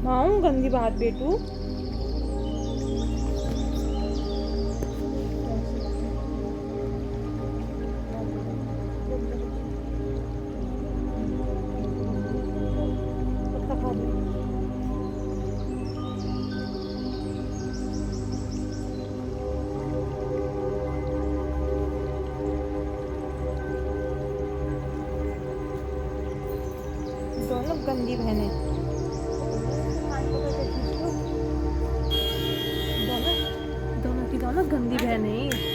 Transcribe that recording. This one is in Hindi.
माऊं गंदी बात बेटू। पत्ता खा ले। दोनों गंदी बहनें, दोनों दोनों की दोनों गंदी बहनें।